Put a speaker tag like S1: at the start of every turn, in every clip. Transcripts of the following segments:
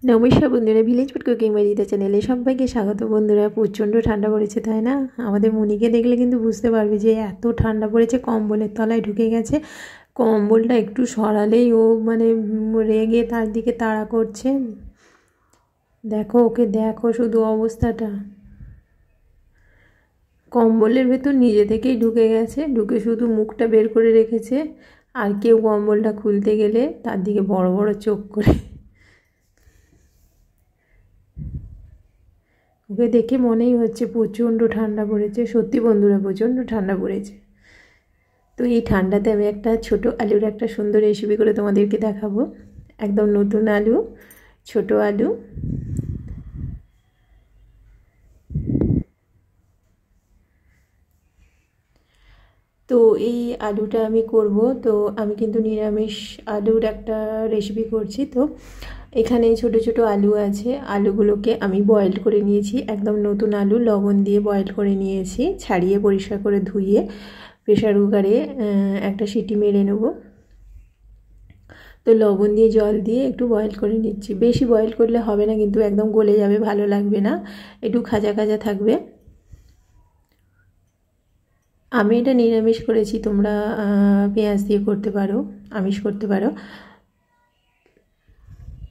S1: নমস্কার বন্ধুরা, village food cooking বাড়িতে চ্যানেলে সবাইকে স্বাগত। বন্ধুরা, প্রচণ্ড ঠান্ডা পড়েছে, তাই না? আমাদের মুনিকে দেখলে কিন্তু বুঝতে পারবে যে এত ঠান্ডা পড়েছে, কম্বলের তলায় ঢুকে গেছে। কম্বলটা একটু সরালেই ও মানে রেগে তার দিকে তাড়া করছে। দেখো ওকে, দেখো শুধু অবস্থাটা। কম্বলের ভেতর নিজে থেকেই ঢুকে গেছে, ঢুকে শুধু মুখটা বের করে রেখেছে। আর কেউ কম্বলটা খুলতে গেলে তার দিকে বড় বড় চোখ করে। ওকে দেখে মনেই হচ্ছে প্রচণ্ড ঠান্ডা পড়েছে। সত্যি বন্ধুরা, প্রচণ্ড ঠান্ডা পড়েছে। তো এই ঠান্ডাতে আমি একটা ছোট আলুর একটা সুন্দর রেসিপি করে তোমাদেরকে দেখাবো। একদম নতুন আলু, ছোট আলু। তো এই আলুটা আমি করব। তো আমি কিন্তু নিরামিষ আলুর একটা রেসিপি করছি। তো এখানে ছোট ছোট আলু আছে, আলুগুলোকে আমি বয়েল করে নিয়েছি। একদম নতুন আলু, লবণ দিয়ে বয়েল করে নিয়েছি, ছাড়িয়ে পরিষ্কার করে ধুয়ে প্রেশার কুকারে একটা সিটি মেরে নেব। তো লবণ দিয়ে জল দিয়ে একটু বয়েল করে নিচ্ছি। বেশি বয়েল করলে হবে না, কিন্তু একদম গলে যাবে, ভালো লাগবে না, একটু খাজা খাজা থাকবে। আমি এটা নিরামিষ করেছি, তোমরা পেঁয়াজ দিয়ে করতে পারো, আমিষ করতে পারো।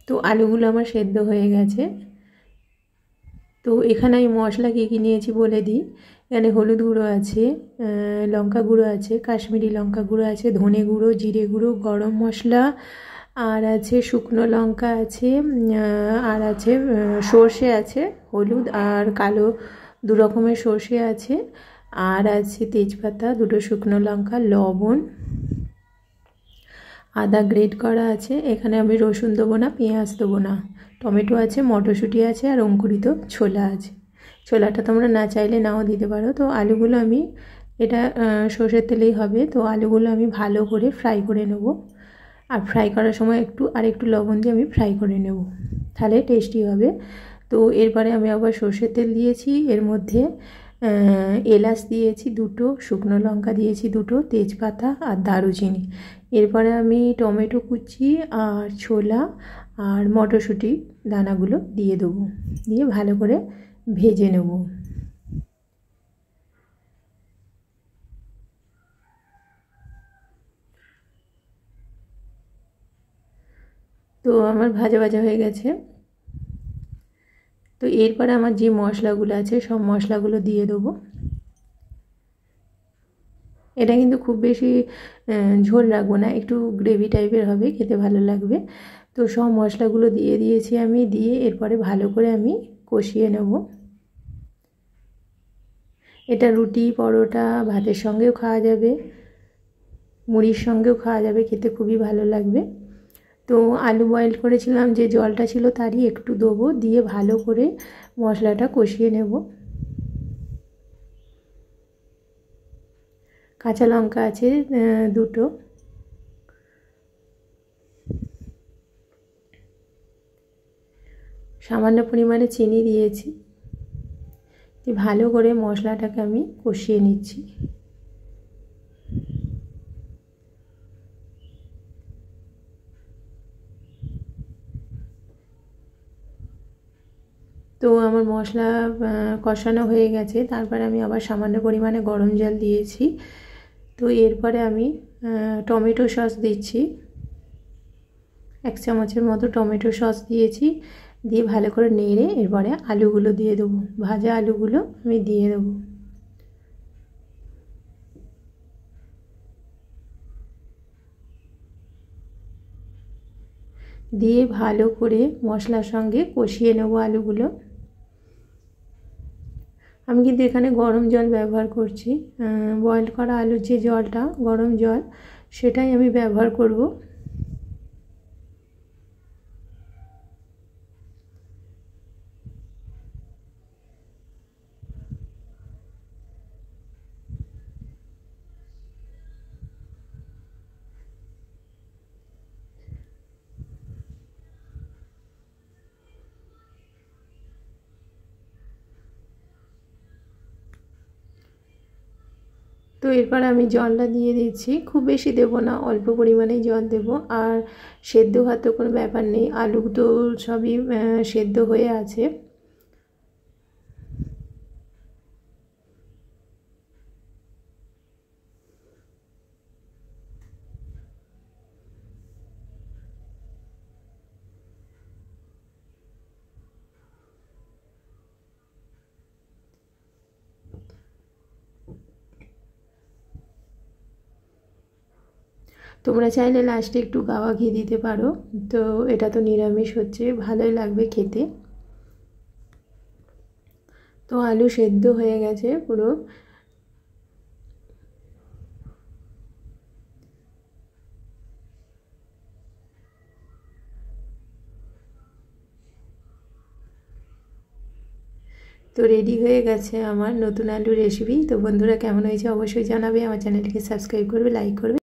S1: তো আলুগুলো আমার সেদ্ধ হয়ে গেছে। তো এখানে আমি মশলা কী কী নিয়েছি বলে দিই। এখানে হলুদ গুঁড়ো আছে, লঙ্কা গুঁড়ো আছে, কাশ্মীরি লঙ্কা গুঁড়ো আছে, ধনে গুঁড়ো, জিরে গুঁড়ো, গরম মশলা, আর আছে শুকনো লঙ্কা আছে, আর আছে সর্ষে আছে, হলুদ আর কালো দু রকমের সর্ষে আছে, আর আছে তেজপাতা, দুটো শুকনো লঙ্কা, লবণ, আদা গ্রেট করা আছে। এখানে আমি রসুন দেবো না, পেঁয়াজ দেবো না। টমেটো আছে, মটরশুঁটি আছে, আর অঙ্কুরিত ছোলা আছে। ছোলাটা তোমরা না চাইলে নাও দিতে পারো। তো আলুগুলো আমি, এটা সর্ষের তেলেই হবে। তো আলুগুলো আমি ভালো করে ফ্রাই করে নেব। আর ফ্রাই করার সময় একটু লবণ দিয়ে আমি ফ্রাই করে নেব, তাহলে টেস্টি হবে। তো এরপরে আমি আবার সর্ষের তেল দিয়েছি, এর মধ্যে এলাচ দিয়েছি দুটো, শুকনো লঙ্কা দিয়েছি দুটো, তেজপাতা আর দারুচিনি। এরপরে আমি টমেটো কুচি আর ছোলা আর মটরশুঁটি দানাগুলো দিয়ে দেবো, দিয়ে ভালো করে ভেজে নেব। তো আমার ভাজা ভাজা হয়ে গেছে। তো এরপরে আমার যে মশলাগুলো আছে সব মশলাগুলো দিয়ে দেবো। এটা কিন্তু খুব বেশি ঝোল রাখবো না, একটু গ্রেভি টাইপের হবে, খেতে ভালো লাগবে। তো সব মশলাগুলো দিয়ে দিয়েছি আমি, দিয়ে এরপরে ভালো করে আমি কষিয়ে নেব। এটা রুটি, পরোটা, ভাতের সঙ্গেও খাওয়া যাবে, মুড়ির সঙ্গেও খাওয়া যাবে, খেতে খুবই ভালো লাগবে। তো আলু বয়েল করেছিলাম, যে জলটা ছিল তারই একটু দেবো, দিয়ে ভালো করে মশলাটা কষিয়ে নেব। কাঁচা লঙ্কা আছে দুটো। সামান্য পরিমাণে চিনি দিয়েছি। ভালো করে মশলাটাকে আমি কষিয়ে নিচ্ছি। তো আমার মশলা কষানো হয়ে গেছে। তারপরে আমি আবার সামান্য পরিমাণে গরম জল দিয়েছি। তো এরপরে আমি টমেটো সস দিচ্ছি, 1 চামচের মতো টমেটো সস দিয়েছি, দিয়ে ভালো করে নেড়ে এরপরে আলুগুলো দিয়ে দেবো, ভাজা আলুগুলো আমি দিয়ে দেবো। দিয়ে ভালো করে মশলার সঙ্গে কষিয়ে নেব আলুগুলো। আমি কিন্তু এখানে গরম জল ব্যবহার করছি, বয়েল করা আলুর যে জলটা, গরম জল, সেটাই আমি ব্যবহার করব। তো এরপর আমি জলটা দিয়ে দিচ্ছি, খুব বেশি দেবো না, অল্প পরিমাণেই জল দেবো। আর সেদ্ধ হওয়ার তো কোনো ব্যাপার নেই, আলু তো সবই সেদ্ধ হয়ে আছে। তোমরা চাইলে লাস্টে একটু গাওয়া ঘি দিতে পারো, তো এটা তো নিরামিষ হচ্ছে, ভালোই লাগবে খেতে। তো আলু সেদ্ধ হয়ে গেছে পুরো। তো রেডি হয়ে গেছে আমার নতুন আলুর রেসিপি। তো বন্ধুরা কেমন হয়েছে অবশ্যই জানাবে, আমার চ্যানেলটিকে সাবস্ক্রাইব করবে, লাইক করবে।